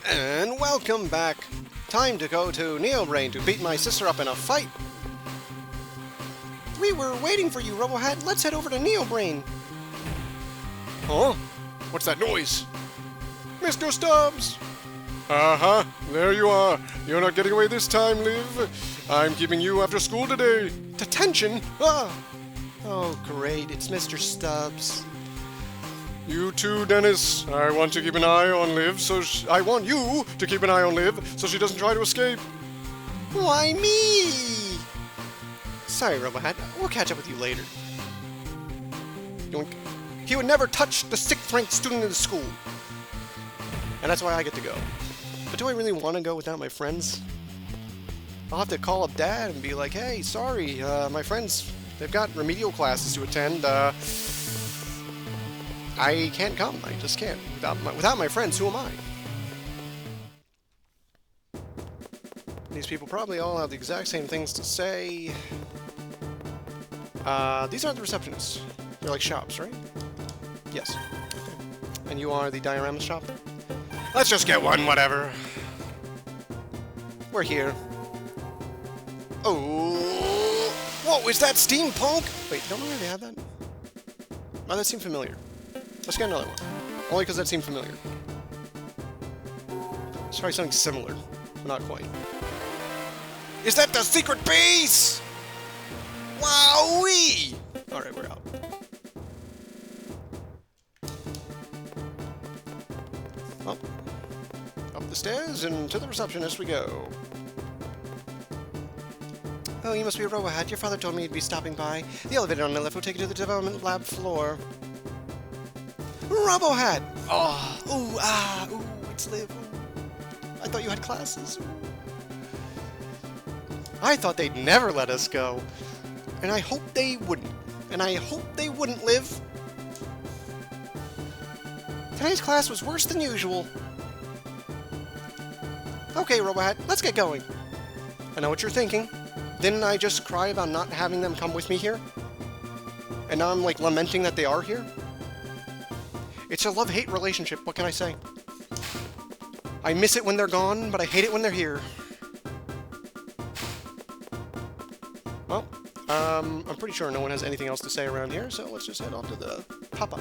And welcome back. Time to go to Neobrain to beat my sister up in a fight. We were waiting for you, Robohat. Let's head over to Neobrain. Huh? What's that noise? Mr. Stubbs! Uh-huh. There you are. You're not getting away this time, Liv. I'm keeping you after school today. Detention? Ah! Oh, great. It's Mr. Stubbs. You too, Dennis. I want to keep an eye on Liv, I want you to keep an eye on Liv so she doesn't try to escape. Why me? Sorry, Robohat. We'll catch up with you later. Yoink. He would never touch the 6th-ranked student in the school. And that's why I get to go. But do I really want to go without my friends? I'll have to call up Dad and be like, hey, sorry, my friends, they've got remedial classes to attend, I can't come. I just can't. Without my friends, who am I? These people probably all have the exact same things to say. These aren't the receptionists. They're like shops, right? Yes. Okay. And you are the diorama shop? Let's just get one, whatever. We're here. Oh! Whoa, is that steampunk? Wait, don't we already have that? Oh, that seemed familiar. Let's get another one. Only because that seemed familiar. Let's try something similar, but not quite. Is that the secret base? Wowee! Alright, we're out. Well, up the stairs and to the receptionist we go. Oh, you must be a Robohat. Your father told me you'd be stopping by. The elevator on the left will take you to the development lab floor. Robohat! Oh, ooh, it's Liv. I thought you had classes. I thought they'd never let us go. And I hope they wouldn't. And I hope they wouldn't, Liv. Today's class was worse than usual. Okay, Robohat, let's get going. I know what you're thinking. Didn't I just cry about not having them come with me here? And now I'm, like, lamenting that they are here? It's a love-hate relationship, what can I say? I miss it when they're gone, but I hate it when they're here. Well, I'm pretty sure no one has anything else to say around here, so let's just head off to the pop-up.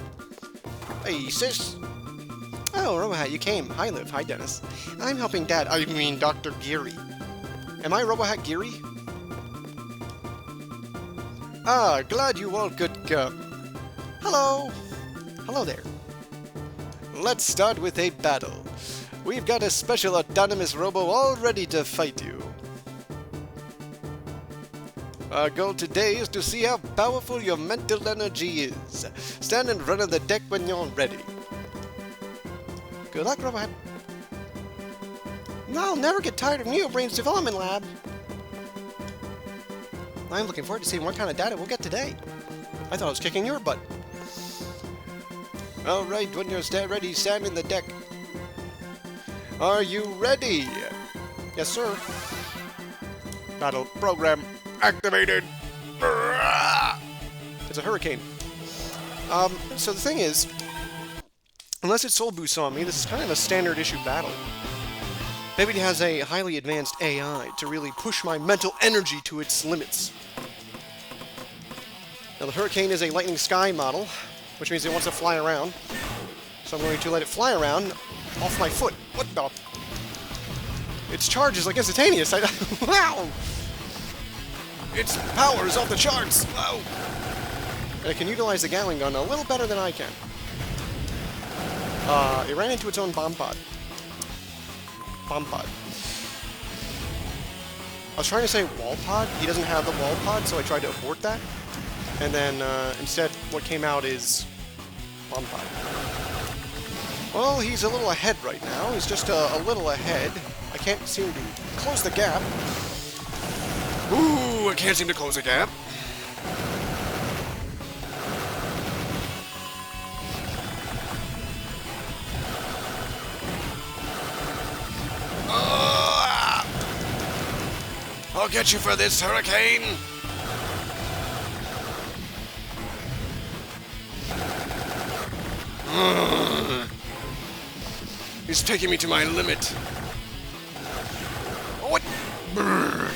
Hey, sis! Oh, Robohat, you came. Hi, Liv. Hi, Dennis. I'm helping Dad. I mean, Dr. Geary. Am I Robohat Geary? Ah, glad you all could come. Hello! Hello there. Let's start with a battle. We've got a special autonomous robo all ready to fight you. Our goal today is to see how powerful your mental energy is. Stand in front of the deck when you're ready. Good luck, Robohat. I'll never get tired of Neobrain's development lab. I'm looking forward to seeing what kind of data we'll get today. I thought I was kicking your butt. Alright, when you're ready, stand in the deck. Are you ready? Yes, sir. Battle program activated. It's a hurricane. So the thing is, unless it's Soul Boost on me, this is kind of a standard issue battle. Maybe it has a highly advanced AI to really push my mental energy to its limits. Now the hurricane is a lightning sky model, which means it wants to fly around. So I'm going to let it fly around off my foot. What the? Its charge is like instantaneous. Wow! Its power is off the charts. Wow! And it can utilize the Gatling gun a little better than I can. It ran into its own bomb pod. Bomb pod. I was trying to say wall pod. He doesn't have the wall pod, so I tried to abort that. And then, instead, what came out is bomb pod. Well, he's a little ahead right now. He's just a little ahead. I can't seem to close the gap. Ooh, I can't seem to close the gap. I'll get you for this, hurricane! He's taking me to my limit. Oh, what? Brrr.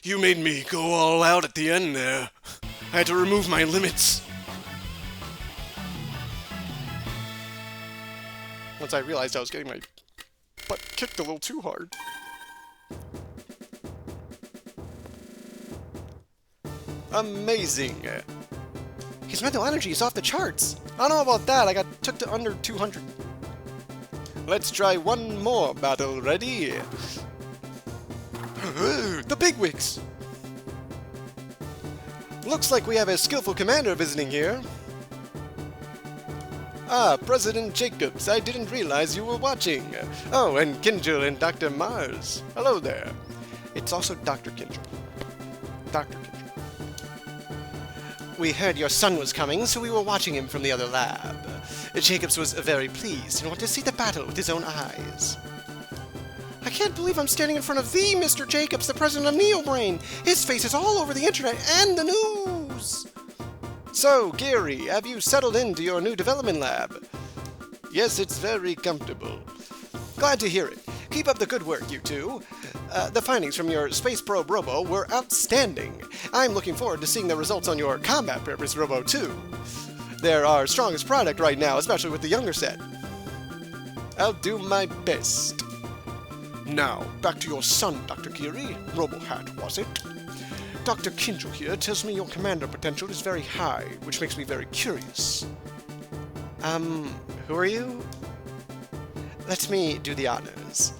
You made me go all out at the end there. I had to remove my limits. Once I realized I was getting my butt kicked a little too hard. Amazing. His mental energy is off the charts. I don't know about that. I got took to under 200. Let's try one more battle. Ready? The bigwigs. Looks like we have a skillful commander visiting here. Ah, President Jacobs, I didn't realize you were watching. Oh, and Kinjal and Dr. Mars. Hello there. It's also Dr. Kinjal. Dr. Kinjal. We heard your son was coming, so we were watching him from the other lab. Jacobs was very pleased and wanted to see the battle with his own eyes. I can't believe I'm standing in front of the Mr. Jacobs, the president of NeoBrain. His face is all over the internet and the news. So, Gary, have you settled into your new development lab? Yes, it's very comfortable. Glad to hear it. Keep up the good work, you two. The findings from your space probe Robo were outstanding. I'm looking forward to seeing the results on your combat purpose Robo too. They're our strongest product right now, especially with the younger set. I'll do my best. Now, back to your son, Dr. Geary. Robohat, was it? Dr. Kinjal here tells me your commander potential is very high, which makes me very curious. Who are you? Let me do the honors.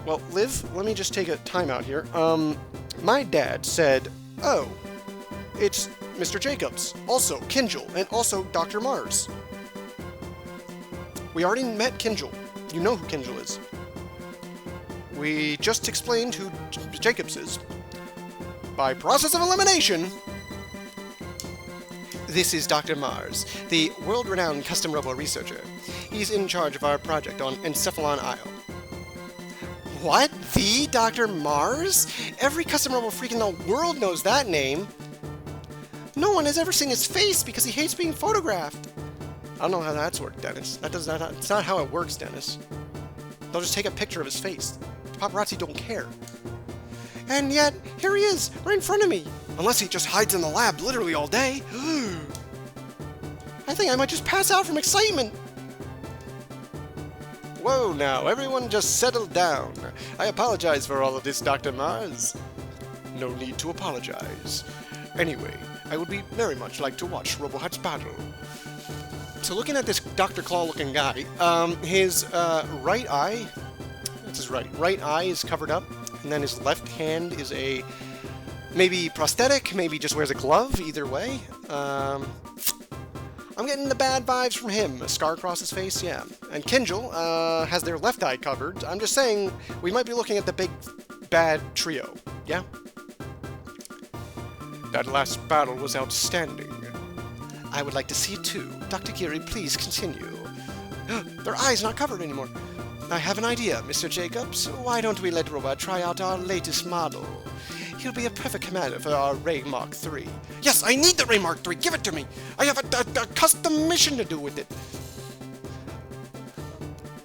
Well, Liv, let me just take a time out here. My dad said, oh, it's Mr. Jacobs, also Kinjal, and also Dr. Mars. We already met Kinjal. You know who Kinjal is. We just explained who Jacobs is. By process of elimination, this is Dr. Mars, the world-renowned custom robo researcher. He's in charge of our project on Encephalon Isle. What? The Dr. Mars? Every custom robo freak in the world knows that name. No one has ever seen his face because he hates being photographed. I don't know how that's worked, Dennis. That's not how it works, Dennis. They'll just take a picture of his face. Paparazzi don't care. And yet, here he is, right in front of me. Unless he just hides in the lab literally all day. I think I might just pass out from excitement. Whoa now, everyone just settle down. I apologize for all of this, Dr. Mars. No need to apologize. Anyway, I would be very much like to watch Robohat's battle. So looking at this Dr. Claw-looking guy, his right eye, that's his right eye is covered up, and then his left hand is a maybe prosthetic, maybe just wears a glove, either way. I'm getting the bad vibes from him. A scar across his face, yeah. And Kinjal has their left eye covered. I'm just saying, we might be looking at the big bad trio, yeah? That last battle was outstanding. I would like to see it too. Dr. Geary, please continue. Their eye's not covered anymore. I have an idea, Mr. Jacobs. Why don't we let Robot try out our latest model? He'll be a perfect commander for our Ray Mark III. Yes, I need the Ray Mark III! Give it to me! I have a custom mission to do with it!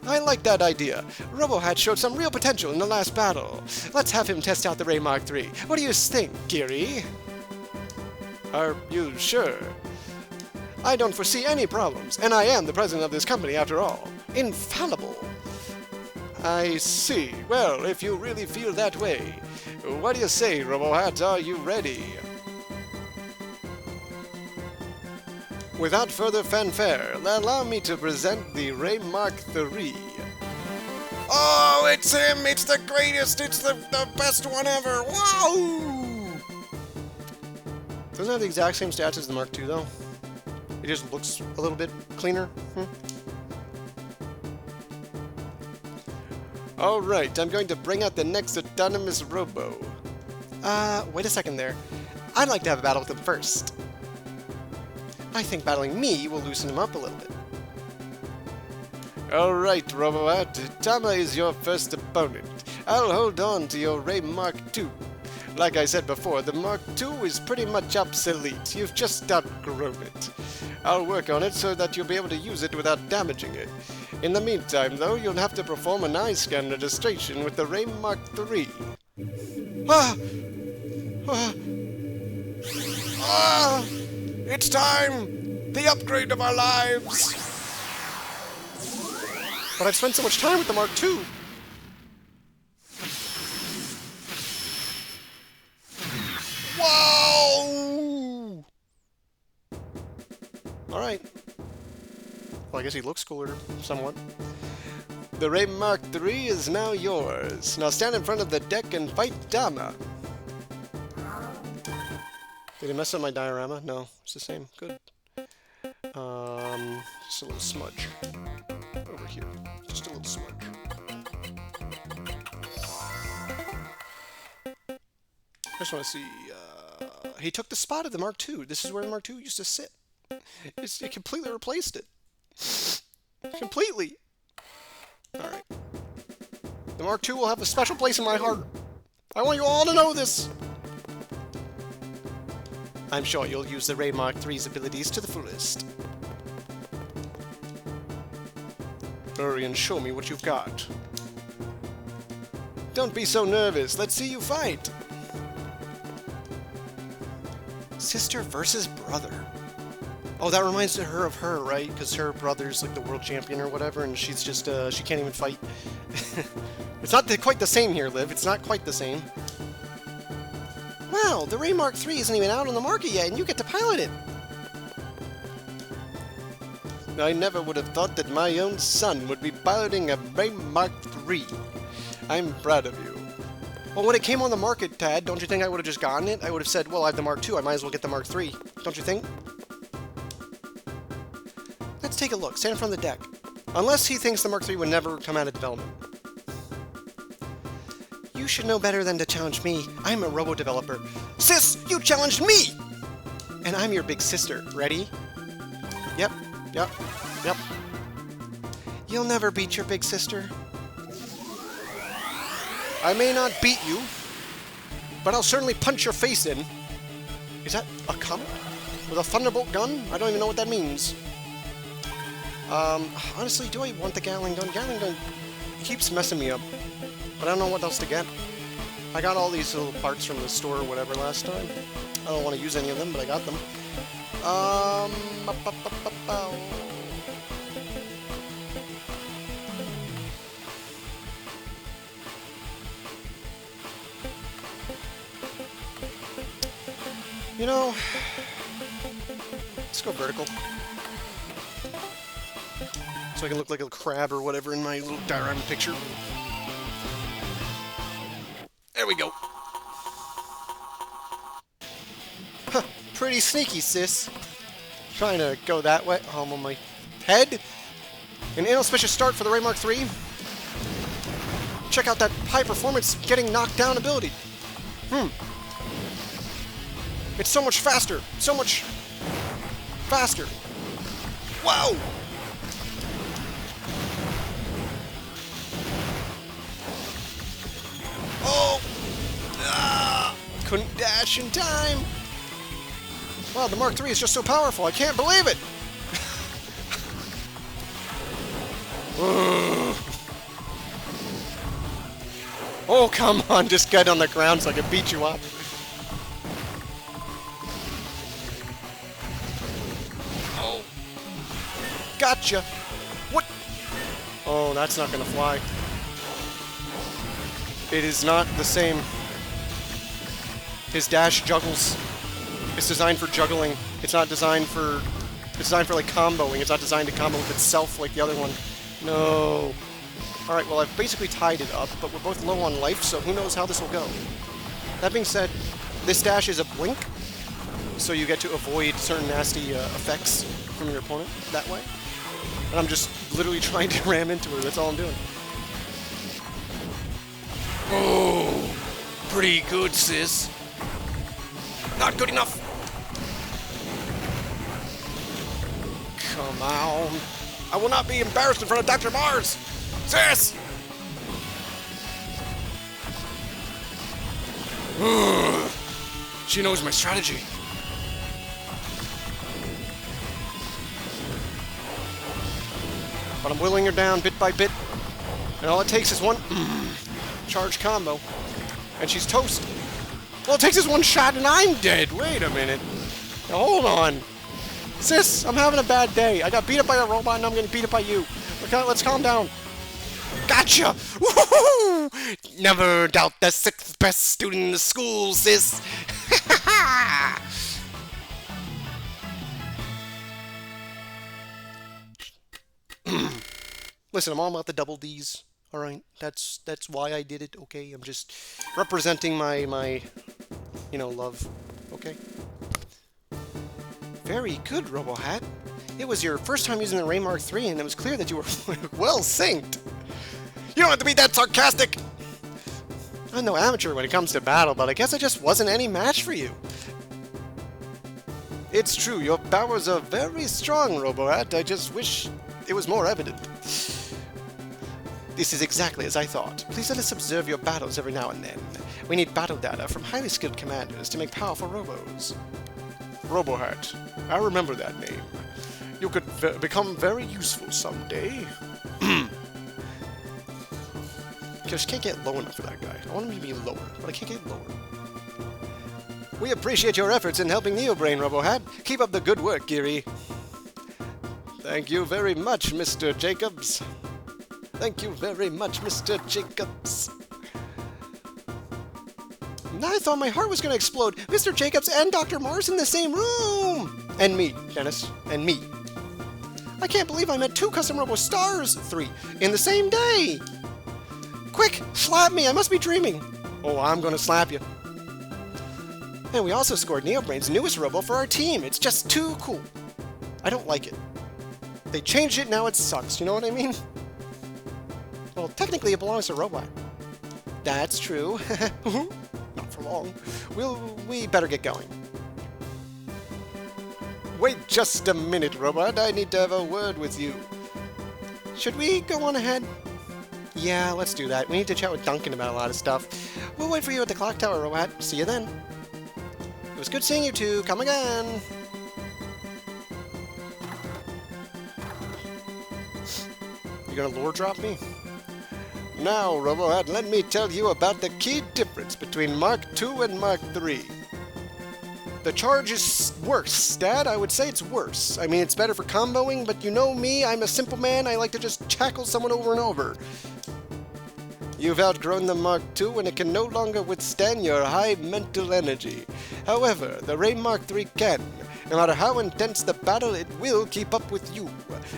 I like that idea. Robohat showed some real potential in the last battle. Let's have him test out the Ray Mark III. What do you think, Geary? Are you sure? I don't foresee any problems, and I am the president of this company after all. Infallible. I see. Well, if you really feel that way, what do you say, Robohat? Are you ready? Without further fanfare, allow me to present the Ray Mark III. Oh, it's him! It's the greatest! It's the best one ever! Wow! Doesn't it have the exact same stats as the Mark II, though? It just looks a little bit cleaner. Alright, I'm going to bring out the next autonomous Robo. Wait a second there. I'd like to have a battle with him first. I think battling me will loosen him up a little bit. Alright, Robohat, Tama is your first opponent. I'll hold on to your Ray Mark II. Like I said before, the Mark II is pretty much obsolete. You've just outgrown it. I'll work on it so that you'll be able to use it without damaging it. In the meantime, though, you'll have to perform an eye scan registration with the Ray Mark III. Ah! Ah! Ah! It's time! The upgrade of our lives! But I've spent so much time with the Mark II! Whoa! Alright. Well, I guess he looks cooler, somewhat. The Ray Mark III is now yours. Now stand in front of the deck and fight Dama. Did he mess up my diorama? No, it's the same. Good. Just a little smudge. Over here. Just a little smudge. I just want to see, he took the spot of the Mark II. This is where the Mark II used to sit. It completely replaced it. Completely. Alright. The Mark II will have a special place in my heart. I want you all to know this. I'm sure you'll use the Ray Mark III's abilities to the fullest. Hurry and show me what you've got. Don't be so nervous. Let's see you fight. Sister versus brother. Oh, that reminds her of her, right? Because her brother's like the world champion or whatever, and she's just, she can't even fight. It's not quite the same here, Liv. It's not quite the same. Wow, the Ray Mark III isn't even out on the market yet, and you get to pilot it. I never would have thought that my own son would be piloting a Ray Mark III. I'm proud of you. Well, when it came on the market, Tad, don't you think I would have just gotten it? I would have said, well, I have the Mark II, I might as well get the Mark III. Don't you think? Let's take a look. Stand in front of the deck. Unless he thinks the Mark III would never come out of development. You should know better than to challenge me. I'm a Robo developer. Sis, you challenged me! And I'm your big sister. Ready? Yep. Yep. Yep. You'll never beat your big sister. I may not beat you, but I'll certainly punch your face in. Is that a comet? With a thunderbolt gun? I don't even know what that means. Honestly, do I want the Gatling gun? Gatling gun keeps messing me up, but I don't know what else to get. I got all these little parts from the store or whatever last time. I don't want to use any of them, but I got them. You know, let's go vertical. So I can look like a crab or whatever in my little diorama picture. There we go. Huh, pretty sneaky, sis. Trying to go that way. Oh, I'm on my head. An inauspicious start for the Ray Mark III. Check out that high performance getting knocked down ability. It's so much faster. So much faster. Wow! Oh! Ah! Couldn't dash in time. Wow, the Mark III is just so powerful. I can't believe it. Oh, come on. Just get on the ground so I can beat you up. Oh. Gotcha. What? Oh, that's not going to fly. It is not the same. His dash juggles. It's designed for juggling. It's not designed for... It's designed for, like, comboing. It's not designed to combo with itself like the other one. No. Alright, well, I've basically tied it up, but we're both low on life, so who knows how this will go. That being said, this dash is a blink, so you get to avoid certain nasty effects from your opponent that way. And I'm just literally trying to ram into her. That's all I'm doing. Oh, pretty good, sis. Not good enough. Come on. I will not be embarrassed in front of Dr. Mars. Sis! She knows my strategy. But I'm whittling her down bit by bit. And all it takes is one charge combo. And she's toast. All it takes is one shot and I'm dead. Wait a minute. Now hold on. Sis, I'm having a bad day. I got beat up by a robot and I'm getting beat up by you. Okay, let's calm down. Gotcha! Woohoo! Never doubt the 6th best student in the school, sis. Listen, I'm all about the double D's. All right, that's why I did it. Okay, I'm just representing my love. Okay. Very good, Robohat. It was your first time using the Ray Mark III, and it was clear that you were well synced. You don't have to be that sarcastic. I'm no amateur when it comes to battle, but I guess I just wasn't any match for you. It's true, your powers are very strong, Robohat. I just wish it was more evident. This is exactly as I thought. Please let us observe your battles every now and then. We need battle data from highly skilled commanders to make powerful robos. Robohat. I remember that name. You could become very useful someday. Just can't get low enough for that guy. I want him to be lower, but I can't get lower. We appreciate your efforts in helping Neobrain, Robohat. Keep up the good work, Geary. Thank you very much, Mr. Jacobs. Thank you very much, Mr. Jacobs. Now I thought my heart was going to explode. Mr. Jacobs and Dr. Mars in the same room. And me, Dennis. And me. I can't believe I met 2 Custom Robo Stars 3 in the same day. Quick, slap me. I must be dreaming. Oh, I'm going to slap you. And we also scored Neobrain's newest Robo for our team. It's just too cool. I don't like it. They changed it, now it sucks. You know what I mean? Well, technically it belongs to Robot. That's true. Not for long. We better get going. Wait just a minute, Robot. I need to have a word with you. Should we go on ahead? Yeah, let's do that. We need to chat with Duncan about a lot of stuff. We'll wait for you at the clock tower, Robot. See you then. It was good seeing you two. Come again. You gonna lore drop me? Now, Robohat, let me tell you about the key difference between Mark II and Mark III. The charge is worse, Dad. I would say it's worse. I mean, it's better for comboing, but you know me, I'm a simple man. I like to just tackle someone over and over. You've outgrown the Mark II, and it can no longer withstand your high mental energy. However, the Ray Mark III can. No matter how intense the battle, it will keep up with you.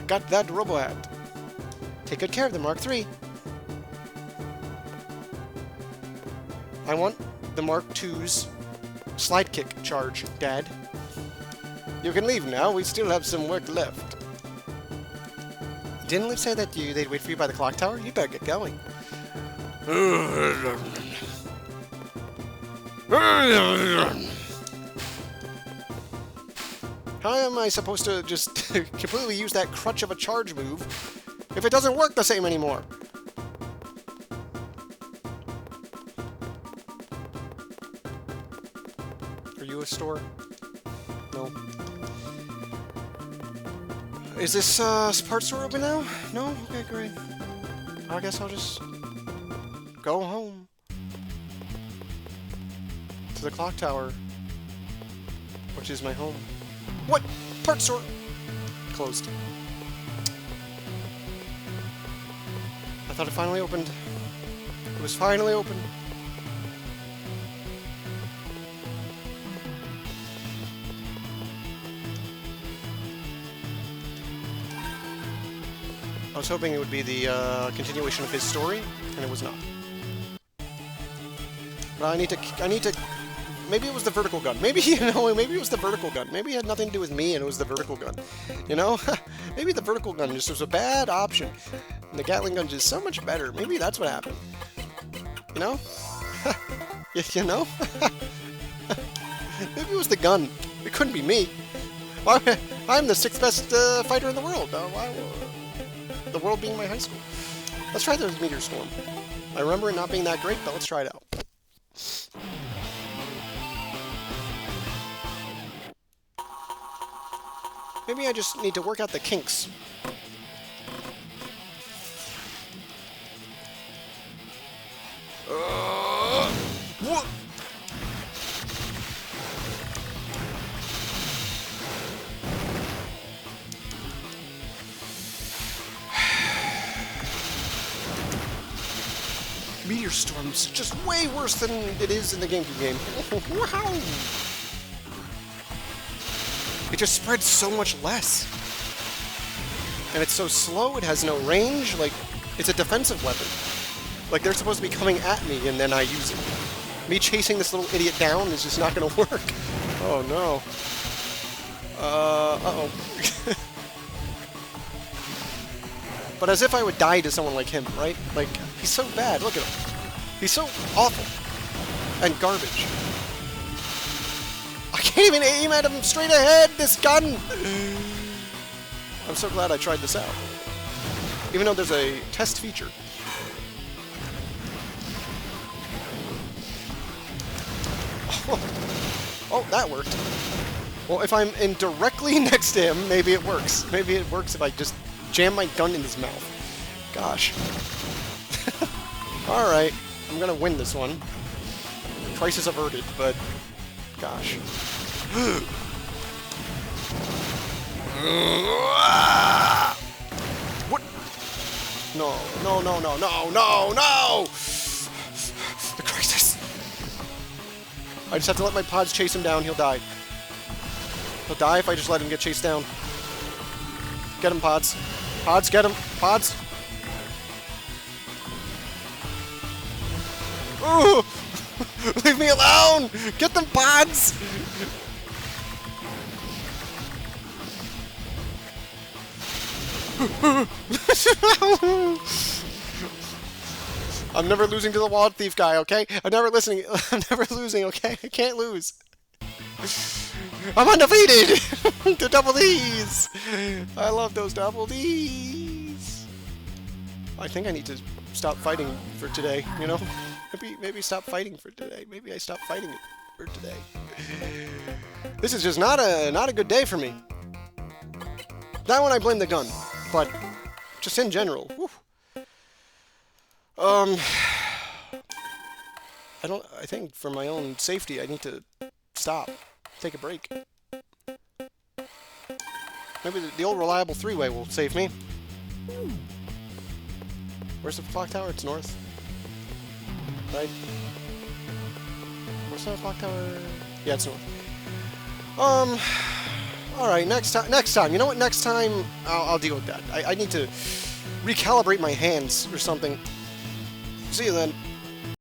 Got that, Robohat? Take good care of the Mark III. I want the Mark II's slide kick charge, Dad. You can leave now. We still have some work left. Didn't Liv say that they'd wait for you by the clock tower? You better get going. How am I supposed to just completely use that crutch of a charge move if it doesn't work the same anymore? Are you a store? No. Is this parts store open now? No? Okay, great. I guess I'll just go home. To the clock tower, which is my home. What? Parts store? Closed. I thought it finally opened. It was finally open. I was hoping it would be the continuation of his story, and it was not. But I need to. Maybe it was the vertical gun. Maybe maybe it was the vertical gun. Maybe it had nothing to do with me, and it was the vertical gun. You know, maybe the vertical gun just was a bad option, and the Gatling gun is so much better. Maybe that's what happened. You know? You know? Maybe it was the gun. It couldn't be me. Why? I'm the 6th best fighter in the world. Why? The world being my high school. Let's try the meteor storm. I remember it not being that great, but let's try it out. Maybe I just need to work out the kinks. What? Meteor Storm's just way worse than it is in the GameCube game. Wow! It just spreads so much less. And it's so slow, it has no range, like, it's a defensive weapon. Like, they're supposed to be coming at me, and then I use it. Me chasing this little idiot down is just not gonna work. Oh, no. Uh-oh. But as if I would die to someone like him, right? Like, he's so bad, look at him. He's so awful. And garbage. I can't even aim at him straight ahead, this gun! I'm so glad I tried this out. Even though there's a test feature. Oh, that worked. Well, if I'm in directly next to him, maybe it works. Maybe it works if I just jam my gun in his mouth. Gosh. Alright, I'm gonna win this one. Crisis averted, but... gosh. What? No, no, no, no, no, no, no! The crisis! I just have to let my pods chase him down, he'll die. He'll die if I just let him get chased down. Get him, pods. Pods, get him. Pods. Ooh! Leave me alone! Get them, pods! I'm never losing to the Wall Thief guy, okay? I'm never listening. I'm never losing, okay? I can't lose. I'm undefeated! The double D's! I love those double D's! I think I need to stop fighting for today, you know? Maybe stop fighting for today. Maybe I stop fighting for today. This is just not a good day for me. That one I blame the gun, but just in general. Whew. I think for my own safety I need to stop. Take a break. Maybe the old reliable three-way will save me. Where's the clock tower? It's north. Right? Where's the clock tower? Yeah, it's north. Alright, next time. You know what? Next time, I'll deal with that. I need to recalibrate my hands or something. See you then.